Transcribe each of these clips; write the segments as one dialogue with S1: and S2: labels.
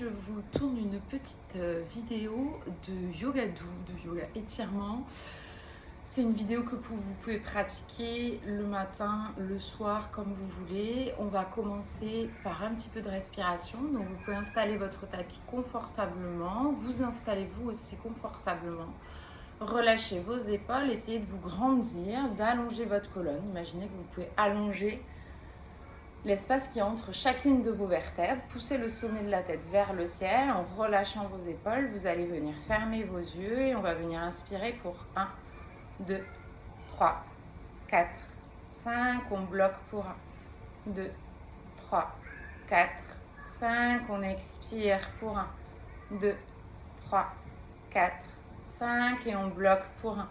S1: Je vous tourne une petite vidéo de yoga doux, de yoga étirement. C'est une vidéo que vous pouvez pratiquer le matin, le soir, comme vous voulez. On va commencer par un petit peu de respiration. Donc vous pouvez installer votre tapis confortablement. Vous installez vous aussi confortablement. Relâchez vos épaules, essayez de vous grandir, d'allonger votre colonne. Imaginez que vous pouvez allonger l'espace qui est entre chacune de vos vertèbres. Poussez le sommet de la tête vers le ciel en relâchant vos épaules. Vous allez venir fermer vos yeux et on va venir inspirer pour 1, 2, 3, 4, 5. On bloque pour 1, 2, 3, 4, 5. On expire pour 1, 2, 3, 4, 5. Et on bloque pour 1,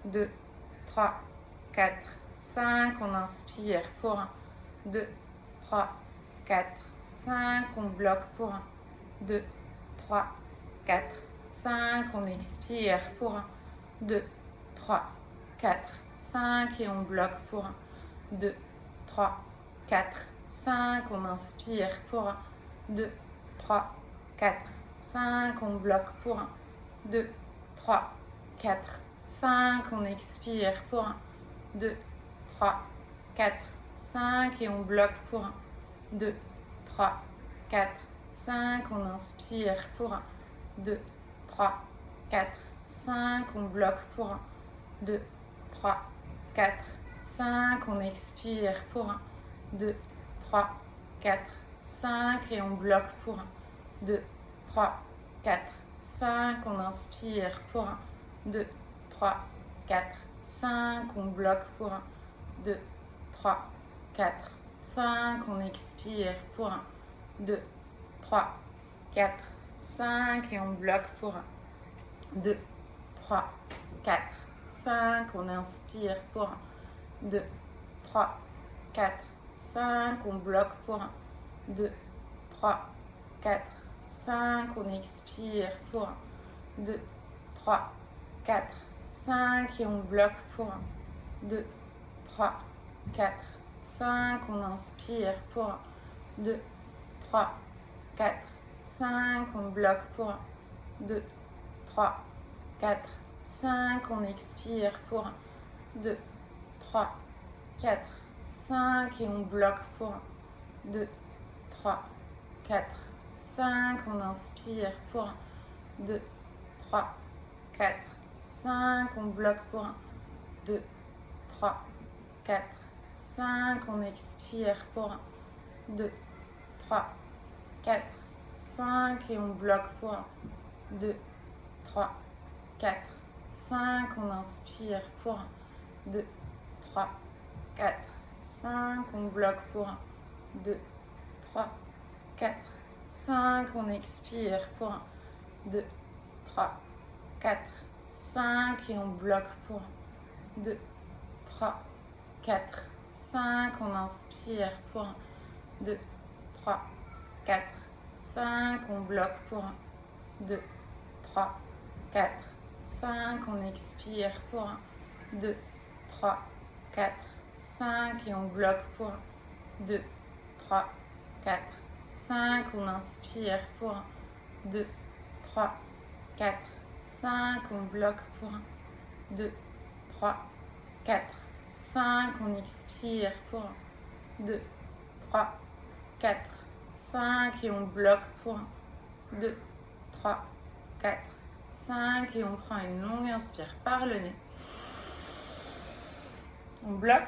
S1: 2, 3, 4, 5. On inspire pour 1, 2, 3, 4, 5. On bloque pour 1, 2, 3, 4, 5. On expire pour 1, 2, 3, 4, 5. Et on bloque pour 1, 2, 3, 4, 5. On inspire pour 1, 2, 3, 4, 5. On bloque pour 1, 2, 3, 4, 5. On expire pour 1, 2, 3, 4, 5. Et on bloque pour 1, 2, 3, 4, 5. On inspire pour 1, 2, 3, 4, 5. On bloque pour 1, 2, 3, 4, 5. On expire pour 1, 2, 3, 4, 5. Et on bloque pour 1, 2, 3, 4, 5. On inspire pour 1, 2, 3, 4, 5. On bloque pour 1, 2, 3, 4, 5. On expire pour 1, 2, 3, 4, 5. Et on bloque pour 1, 2, 3, 4, 5. On inspire pour 1, 2, 3, 4, 5. On bloque pour 1, 2, 3, 4, 5. On expire pour 1, 2, 3, 4, 5. Et on bloque pour 1, 2, 3, 4, 5. On inspire pour 1, 2, 3, 4, 5. On bloque pour 1, 2, 3, 4, 5. On expire pour 1, 2, 3, 4, 5. Et on bloque pour 1, 2, 3, 4, 5. On inspire pour 1, 2, 3, 4, 5. On bloque pour 1, 2, 3, 4, 5. On expire pour 1, 2, 3, 4, 5. Et on bloque pour 1, 2, 3, 4, 5. On inspire pour 1, 2, 3, 4, 5. On bloque pour 1, 2, 3, 4, 5. On expire pour 1, 2, 3, 4, 5. Et on bloque pour 1, 2, 3, 4, 5. On inspire pour 1, 2, 3, 4, 5. On bloque pour 1, 2, 3, 4, 5. On expire pour 1, 2, 3, 4, 5. Et on bloque pour 1, 2, 3, 4, 5. On inspire pour 1, 2, 3, 4, 5. On bloque pour 1, 2, 3, 4, 5. On expire pour 1, 2, 3, 4, 5. Et on bloque pour 1, 2, 3, 4, 5. Et on prend une longue inspire par le nez. On bloque.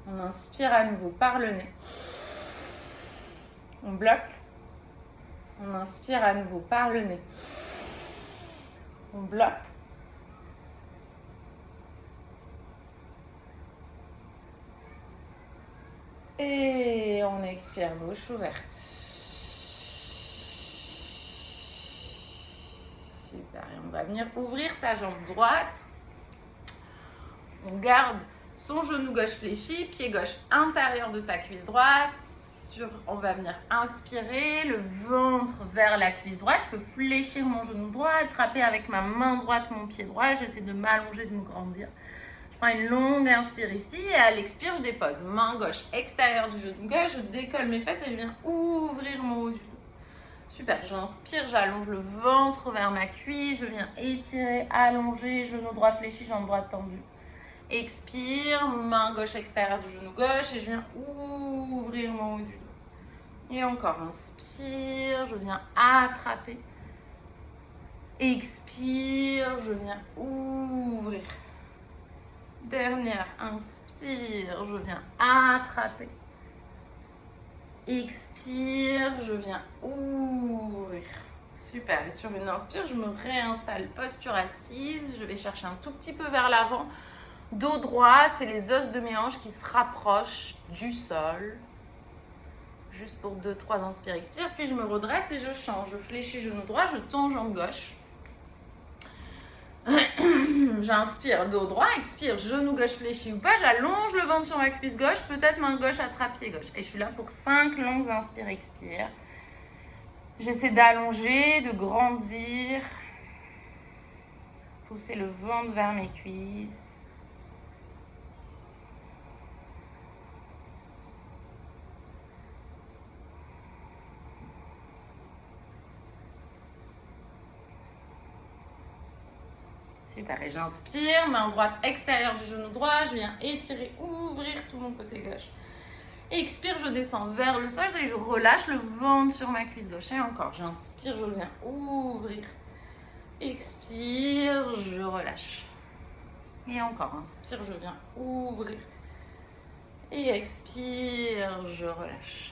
S1: On inspire à nouveau par le nez. On bloque. On inspire à nouveau par le nez. On bloque. Et on expire bouche ouverte. Super. Et on va venir ouvrir sa jambe droite. On garde son genou gauche fléchi, pied gauche intérieur de sa cuisse droite. On va venir inspirer, le ventre vers la cuisse droite. Je peux fléchir mon genou droit, attraper avec ma main droite mon pied droit. J'essaie de m'allonger, de me grandir. Je prends une longue inspire ici et à l'expire, je dépose main gauche extérieure du genou gauche. Je décolle mes fesses et je viens ouvrir mon haut du dos. Super, j'inspire, j'allonge le ventre vers ma cuisse, je viens étirer, allonger, genou droit fléchi, jambe droite tendue. Expire, main gauche extérieure du genou gauche et je viens ouvrir mon haut du dos. Et encore, inspire, je viens attraper. Expire, je viens ouvrir. Dernière, inspire, je viens attraper. Expire, je viens ouvrir. Super, et sur une inspire, je me réinstalle, posture assise. Je vais chercher un tout petit peu vers l'avant. Dos droit, c'est les os de mes hanches qui se rapprochent du sol. Juste pour 2-3 inspire, expire. Puis je me redresse et je change. Je fléchis genou droit, je tends jambe gauche. J'inspire, dos droit, expire, genou gauche fléchi ou pas, j'allonge le ventre sur ma cuisse gauche, peut-être main gauche attrape pied gauche. Et je suis là pour 5 longues inspire, expire. J'essaie d'allonger, de grandir, pousser le ventre vers mes cuisses. Super, et j'inspire, main droite extérieure du genou droit, je viens étirer, ouvrir tout mon côté gauche. Expire, je descends vers le sol et je relâche le ventre sur ma cuisse gauche. Et encore, j'inspire, je viens ouvrir. Expire, je relâche. Et encore, inspire, je viens ouvrir. Et expire, je relâche.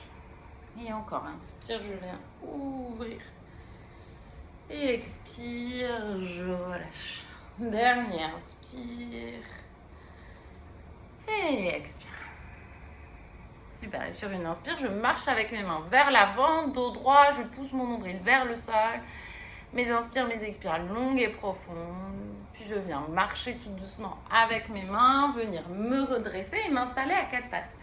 S1: Et encore, inspire, je viens ouvrir. Et expire, je relâche. Dernier, inspire. Et expire. Super, et sur une inspire, je marche avec mes mains vers l'avant, dos droit, je pousse mon nombril vers le sol. Mes inspires, mes expires longues et profondes. Puis je viens marcher tout doucement avec mes mains, venir me redresser et m'installer à 4 pattes.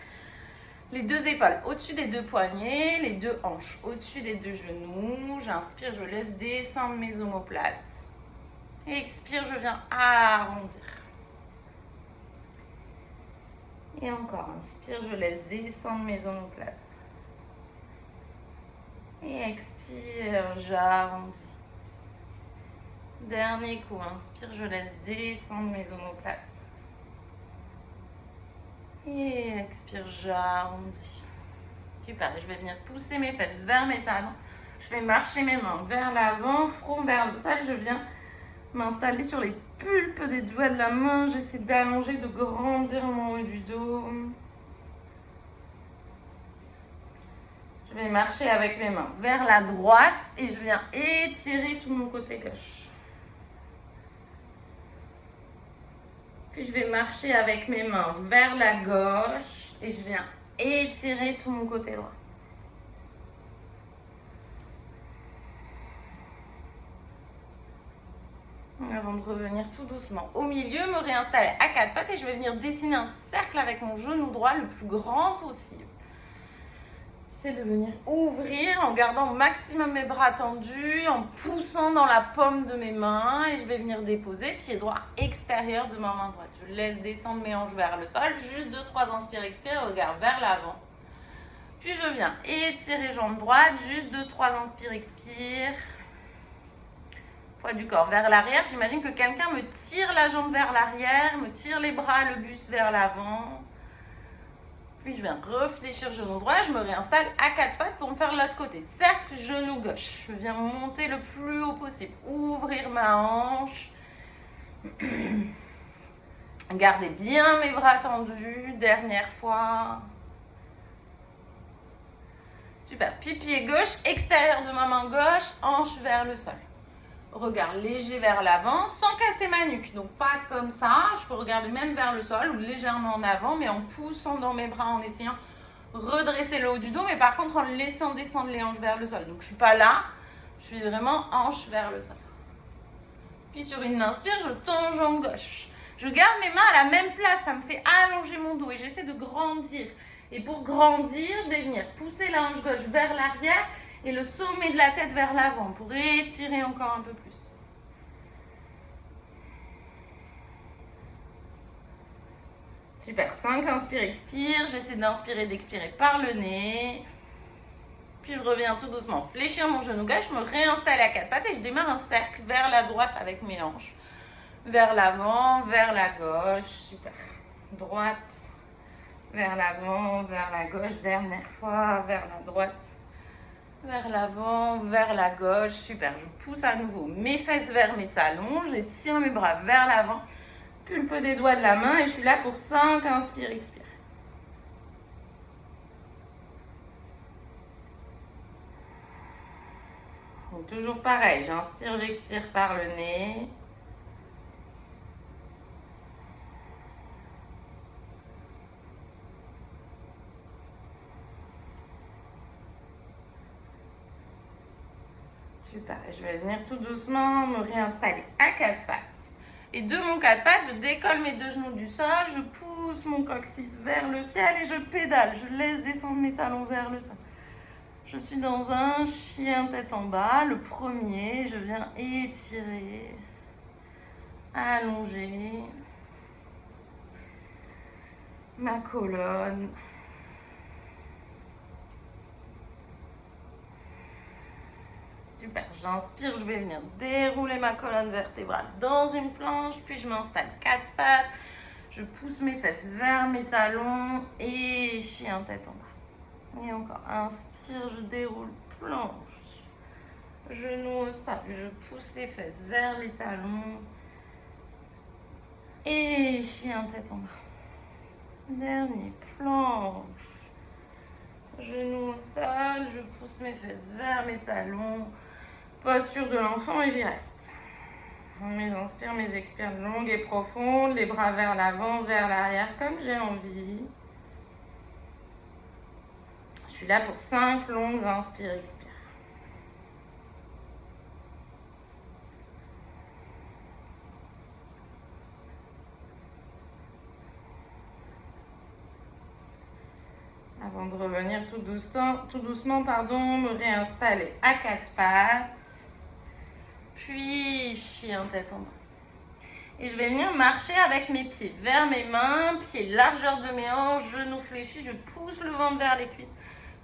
S1: Les 2 épaules au-dessus des 2 poignets, les 2 hanches au-dessus des 2 genoux. J'inspire, je laisse descendre mes omoplates. Expire, je viens arrondir. Et encore, inspire, je laisse descendre mes omoplates. Et expire, j'arrondis. Dernier coup, inspire, je laisse descendre mes omoplates. Et expire, j'arrondis. Super, je vais venir pousser mes fesses vers mes talons. Je vais marcher mes mains vers l'avant, front vers le sol. Je viens m'installer sur les pulpes des doigts de la main. J'essaie d'allonger, de grandir mon haut du dos. Je vais marcher avec mes mains vers la droite et je viens étirer tout mon côté gauche. Puis je vais marcher avec mes mains vers la gauche et je viens étirer tout mon côté droit. Avant de revenir tout doucement au milieu, me réinstaller à 4 pattes et je vais venir dessiner un cercle avec mon genou droit le plus grand possible. J'essaie de venir ouvrir en gardant au maximum mes bras tendus, en poussant dans la paume de mes mains et je vais venir déposer pied droit extérieur de ma main droite. Je laisse descendre mes hanches vers le sol, juste 2-3 inspire, expire, regard vers l'avant. Puis je viens étirer jambe droite, juste 2-3 inspire, expire. Poids du corps vers l'arrière. J'imagine que quelqu'un me tire la jambe vers l'arrière, me tire les bras, le buste vers l'avant. Puis je viens réfléchir genou droit, je me réinstalle à 4 pattes pour me faire de l'autre côté. Cercle, genou gauche. Je viens monter le plus haut possible. Ouvrir ma hanche. Gardez bien mes bras tendus. Dernière fois. Super. Puis pied gauche, extérieur de ma main gauche, hanche vers le sol. Regard léger vers l'avant sans casser ma nuque. Donc pas comme ça, je peux regarder même vers le sol ou légèrement en avant, mais en poussant dans mes bras, en essayant de redresser le haut du dos, mais par contre en laissant descendre les hanches vers le sol. Donc je suis pas là, je suis vraiment hanche vers le sol. Puis sur une inspire, je tends jambe gauche. Je garde mes mains à la même place, ça me fait allonger mon dos et j'essaie de grandir. Et pour grandir, je vais venir pousser la hanche gauche vers l'arrière et le sommet de la tête vers l'avant pour étirer encore un peu plus. Super, 5, inspire, expire. J'essaie d'inspirer, d'expirer par le nez.
S2: Puis je reviens tout doucement fléchir mon genou gauche, me réinstaller à quatre pattes et je démarre un cercle vers la droite avec mes hanches. Vers l'avant, vers la gauche, super. Droite, vers l'avant, vers la gauche, dernière fois, vers la droite, vers l'avant, vers la gauche, super. Je pousse à nouveau mes fesses vers mes talons, j'étire mes bras vers l'avant, pulpe des doigts de la main et je suis là pour 5, inspire, expire. Donc, toujours pareil, j'inspire, j'expire par le nez. Super, je vais venir tout doucement me réinstaller à quatre pattes. Et de mon quatre pattes, je décolle mes deux genoux du sol, je pousse mon coccyx vers le ciel et je pédale. Je laisse descendre mes talons vers le sol. Je suis dans un chien tête en bas. Le premier, je viens étirer, allonger ma colonne. Super, j'inspire, je vais venir dérouler ma colonne vertébrale dans une planche, puis je m'installe quatre pattes, je pousse mes fesses vers mes talons et chien tête en bas. Et encore, inspire, je déroule, planche, genou au sol, je pousse les fesses vers les talons et chien tête en bas. Dernier, planche, genou au sol, je pousse mes fesses vers mes talons. Posture de l'enfant et j'y reste. Mes inspires, mes expires longues et profondes, les bras vers l'avant, vers l'arrière, comme j'ai envie. Je suis là pour 5 longues inspires, expires. Avant de revenir tout doucement, me réinstaller à quatre pattes. Puis chien tête en bas. Et je vais venir marcher avec mes pieds vers mes mains, pieds largeur de mes hanches, genoux fléchis, je pousse le ventre vers les cuisses.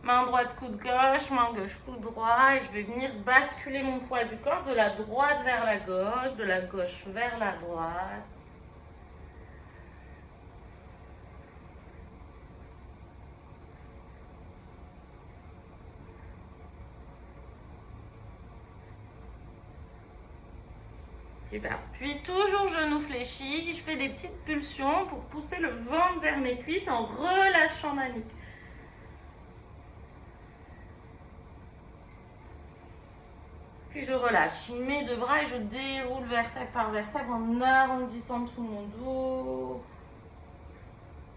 S2: Main droite, coude gauche, main gauche, coude droit. Et je vais venir basculer mon poids du corps de la droite vers la gauche, de la gauche vers la droite. Super. Puis toujours genoux fléchis, je fais des petites pulsions pour pousser le ventre vers mes cuisses en relâchant ma nuque. Puis je relâche mes deux bras et je déroule vertèbre par vertèbre en arrondissant tout mon dos.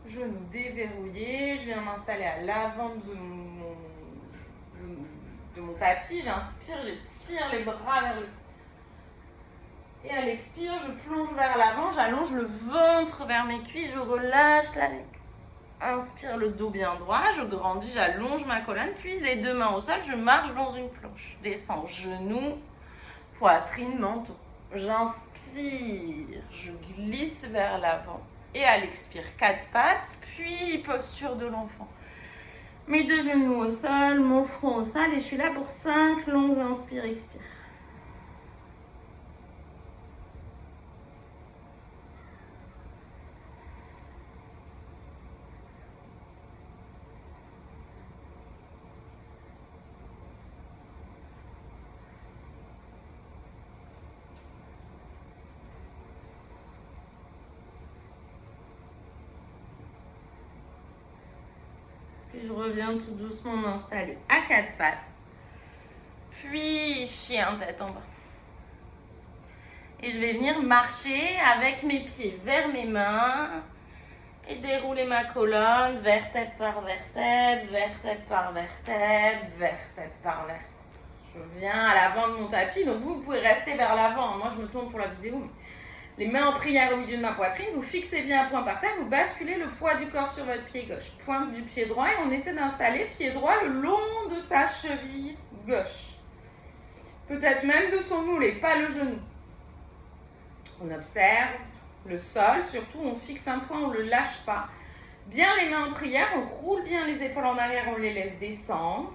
S2: Genoux déverrouillés, je viens m'installer à l'avant de mon tapis. J'inspire, j'étire les bras vers le sol. Et à l'expire, je plonge vers l'avant, j'allonge le ventre vers mes cuisses, je relâche la nuque. Inspire, le dos bien droit, je grandis, j'allonge ma colonne, puis les deux mains au sol, je marche dans une planche. Descends, genoux, poitrine, menton. J'inspire, je glisse vers l'avant. Et à l'expire, quatre pattes, puis posture de l'enfant. Mes deux genoux au sol, mon front au sol, et je suis là pour 5 longues inspire, expire. Puis je reviens tout doucement m'installer à quatre pattes. Puis chien tête en bas. Et je vais venir marcher avec mes pieds vers mes mains et dérouler ma colonne, vertèbre par vertèbre, vertèbre par vertèbre, vertèbre par vertèbre. Je viens à l'avant de mon tapis, donc vous pouvez rester vers l'avant. Moi, je me tourne pour la vidéo. Les mains en prière au milieu de ma poitrine, vous fixez bien un point par terre, vous basculez le poids du corps sur votre pied gauche. Pointe du pied droit et on essaie d'installer pied droit le long de sa cheville gauche. Peut-être même de son mollet, pas le genou. On observe le sol, surtout on fixe un point, on ne le lâche pas. Bien les mains en prière, on roule bien les épaules en arrière, on les laisse descendre.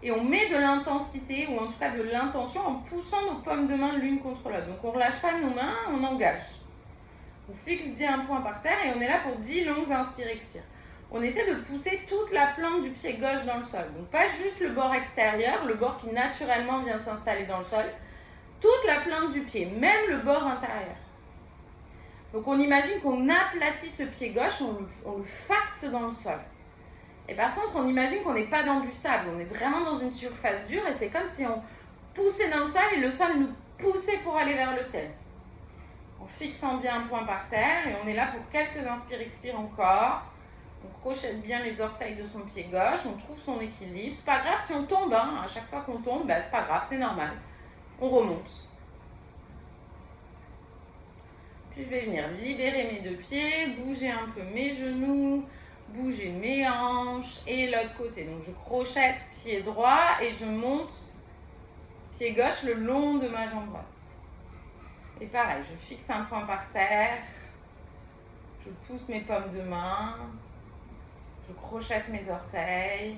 S2: et on met de l'intensité, ou en tout cas de l'intention, en poussant nos paumes de main l'une contre l'autre. Donc on ne relâche pas nos mains, on engage. On fixe bien un point par terre et on est là pour 10 longues inspire-expire. On essaie de pousser toute la plante du pied gauche dans le sol. Donc pas juste le bord extérieur, le bord qui naturellement vient s'installer dans le sol. Toute la plante du pied, même le bord intérieur. Donc on imagine qu'on aplatit ce pied gauche, on le faxe dans le sol. Et par contre, on imagine qu'on n'est pas dans du sable, on est vraiment dans une surface dure et c'est comme si on poussait dans le sol et le sol nous poussait pour aller vers le ciel. En fixant bien un point par terre et on est là pour quelques inspire-expire encore. On crochette bien les orteils de son pied gauche, on trouve son équilibre. C'est pas grave si on tombe, à chaque fois qu'on tombe, c'est pas grave, c'est normal. On remonte. Puis je vais venir libérer mes deux pieds, bouger un peu mes genoux, bouger mes hanches et l'autre côté. Donc je crochette pied droit et je monte pied gauche le long de ma jambe droite. Et pareil, je fixe un point par terre, je pousse mes paumes de main, je crochette mes orteils.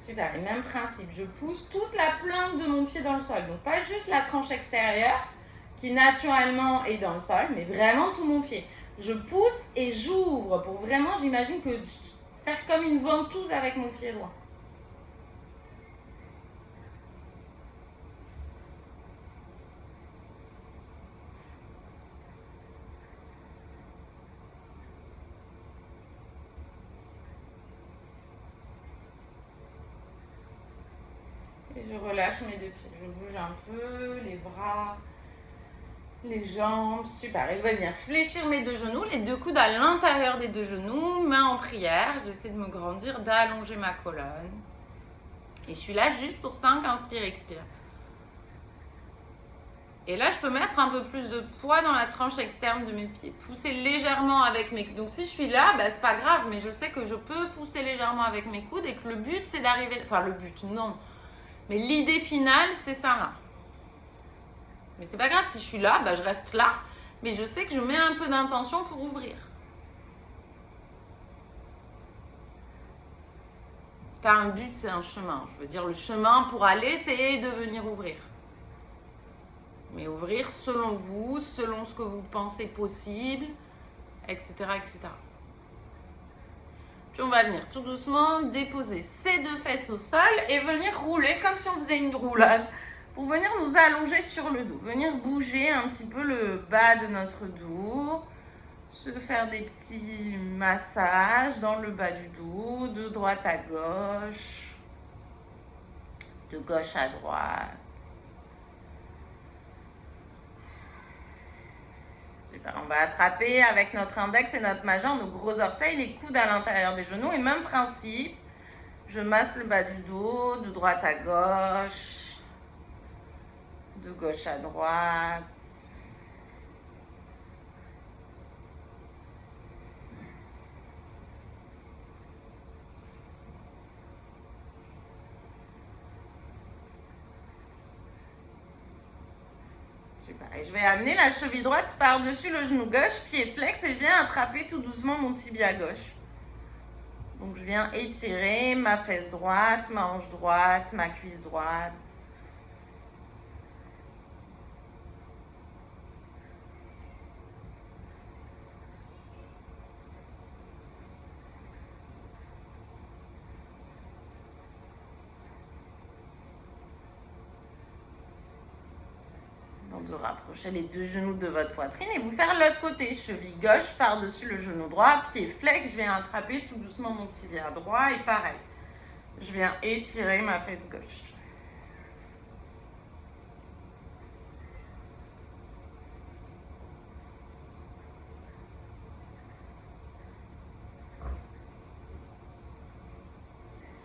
S2: Super, et même principe, je pousse toute la plante de mon pied dans le sol. Donc pas juste la tranche extérieure qui naturellement est dans le sol, mais vraiment tout mon pied. Je pousse et j'ouvre pour vraiment, j'imagine que faire comme une ventouse avec mon pied droit. Et je relâche mes deux pieds. Je bouge un peu, les bras, les jambes. Super. Et je vais venir fléchir mes deux genoux, les deux coudes à l'intérieur des deux genoux, main en prière. J'essaie de me grandir, d'allonger ma colonne. Et je suis là juste pour 5 inspire-expire. Et là, je peux mettre un peu plus de poids dans la tranche externe de mes pieds. Pousser légèrement avec mes coudes. Donc si je suis là, c'est pas grave, mais je sais que je peux pousser légèrement avec mes coudes et que le but, c'est d'arriver... Enfin, le but, non. Mais l'idée finale, c'est ça là. Mais c'est pas grave, si je suis là, je reste là. Mais je sais que je mets un peu d'intention pour ouvrir. C'est pas un but, c'est un chemin. Je veux dire, le chemin pour aller, c'est de venir ouvrir. Mais ouvrir selon vous, selon ce que vous pensez possible, etc., etc. Puis on va venir tout doucement déposer ces deux fesses au sol et venir rouler comme si on faisait une roulade pour venir nous allonger sur le dos. Venir bouger un petit peu le bas de notre dos, se faire des petits massages dans le bas du dos, de droite à gauche, de gauche à droite. Super, on va attraper avec notre index et notre majeur nos gros orteils, les coudes à l'intérieur des genoux. Et même principe, je masse le bas du dos, de droite à gauche, de gauche à droite. Et je vais amener la cheville droite par-dessus le genou gauche, pied flex, et je viens attraper tout doucement mon tibia gauche. Donc je viens étirer ma fesse droite, ma hanche droite, ma cuisse droite. De rapprocher les deux genoux de votre poitrine et vous faire l'autre côté, cheville gauche par-dessus le genou droit, pied flex, je viens attraper tout doucement mon tibia droit et pareil, je viens étirer ma fesse gauche.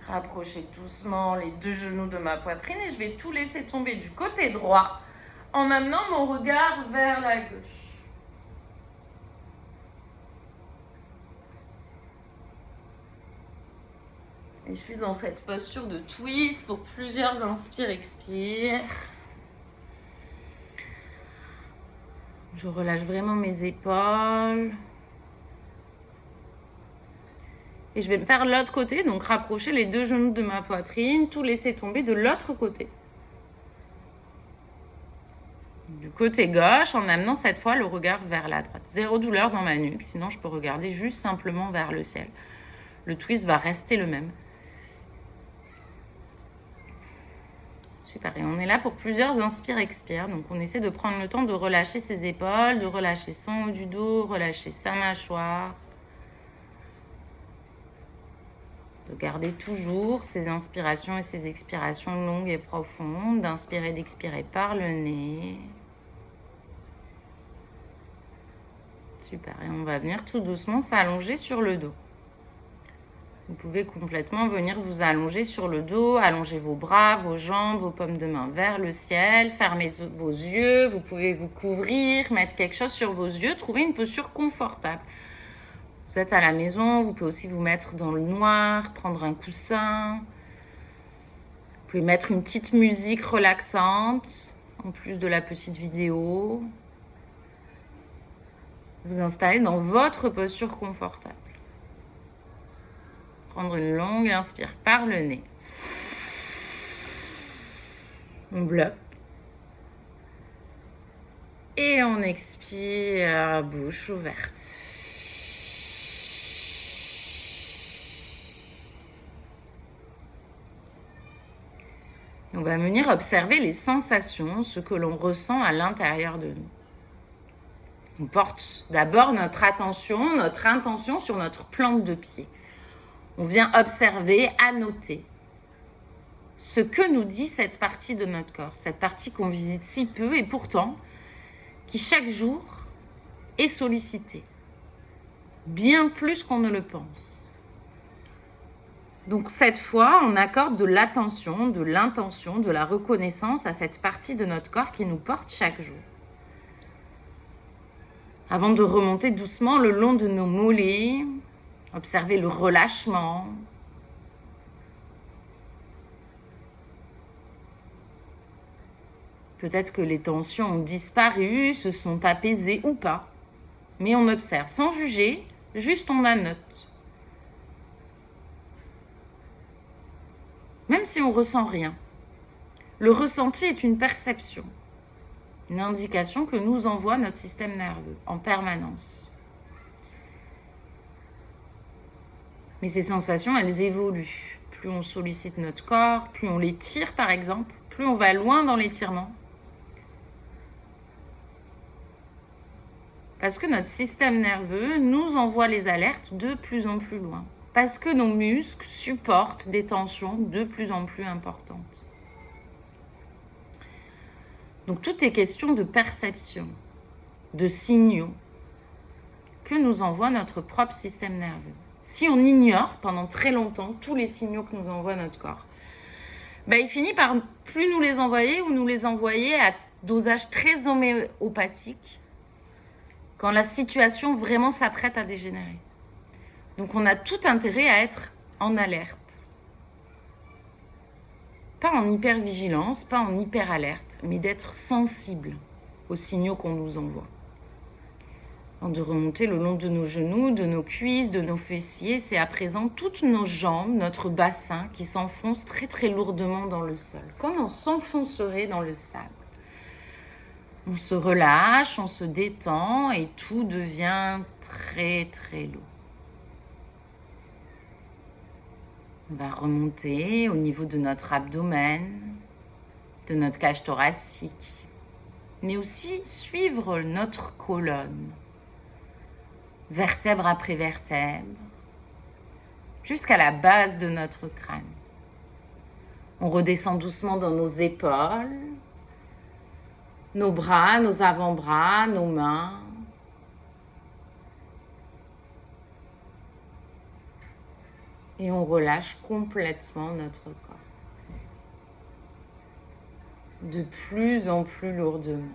S2: Rapprochez doucement les deux genoux de ma poitrine et je vais tout laisser tomber du côté droit en amenant mon regard vers la gauche. Et je suis dans cette posture de twist pour plusieurs inspire-expire. Je relâche vraiment mes épaules. Et je vais me faire l'autre côté, donc rapprocher les 2 genoux de ma poitrine, tout laisser tomber de l'autre côté. Du côté gauche, en amenant cette fois le regard vers la droite. 0 douleur dans ma nuque, sinon je peux regarder juste simplement vers le ciel. Le twist va rester le même. Super, et on est là pour plusieurs inspire-expire. Donc on essaie de prendre le temps de relâcher ses épaules, de relâcher son haut du dos, relâcher sa mâchoire. De garder toujours ces inspirations et ces expirations longues et profondes, d'inspirer et d'expirer par le nez. Super, et on va venir tout doucement s'allonger sur le dos. Vous pouvez complètement venir vous allonger sur le dos, allonger vos bras, vos jambes, vos paumes de main vers le ciel, fermer vos yeux, vous pouvez vous couvrir, mettre quelque chose sur vos yeux, trouver une posture confortable. Vous êtes à la maison, vous pouvez aussi vous mettre dans le noir, prendre un coussin. Vous pouvez mettre une petite musique relaxante, en plus de la petite vidéo. Vous installer dans votre posture confortable. Prendre une longue inspire par le nez. On bloque. Et on expire, bouche ouverte. On va venir observer les sensations, ce que l'on ressent à l'intérieur de nous. On porte d'abord notre attention, notre intention sur notre plante de pied. On vient observer, annoter ce que nous dit cette partie de notre corps, cette partie qu'on visite si peu et pourtant qui chaque jour est sollicitée, bien plus qu'on ne le pense. Donc cette fois, on accorde de l'attention, de l'intention, de la reconnaissance à cette partie de notre corps qui nous porte chaque jour. Avant de remonter doucement le long de nos mollets, observer le relâchement. Peut-être que les tensions ont disparu, se sont apaisées ou pas. Mais on observe sans juger, juste on annote. Même si on ne ressent rien. Le ressenti est une perception, une indication que nous envoie notre système nerveux en permanence. Mais ces sensations, elles évoluent. Plus on sollicite notre corps, plus on l'étire par exemple, plus on va loin dans l'étirement. Parce que notre système nerveux nous envoie les alertes de plus en plus loin. Parce que nos muscles supportent des tensions de plus en plus importantes. Donc tout est question de perception, de signaux que nous envoie notre propre système nerveux. Si on ignore pendant très longtemps tous les signaux que nous envoie notre corps, il finit par plus nous les envoyer ou nous les envoyer à dosage très homéopathique quand la situation vraiment s'apprête à dégénérer. Donc on a tout intérêt à être en alerte. Pas en hypervigilance, pas en hyperalerte, mais d'être sensible aux signaux qu'on nous envoie. De remonter le long de nos genoux, de nos cuisses, de nos fessiers, c'est à présent toutes nos jambes, notre bassin qui s'enfonce très très lourdement dans le sol, comme on s'enfoncerait dans le sable. On se relâche, on se détend et tout devient très très lourd. On va remonter au niveau de notre abdomen, de notre cage thoracique, mais aussi suivre notre colonne, vertèbre après vertèbre, jusqu'à la base de notre crâne. On redescend doucement dans nos épaules, nos bras, nos avant-bras, nos mains. Et on relâche complètement notre corps. De plus en plus lourdement.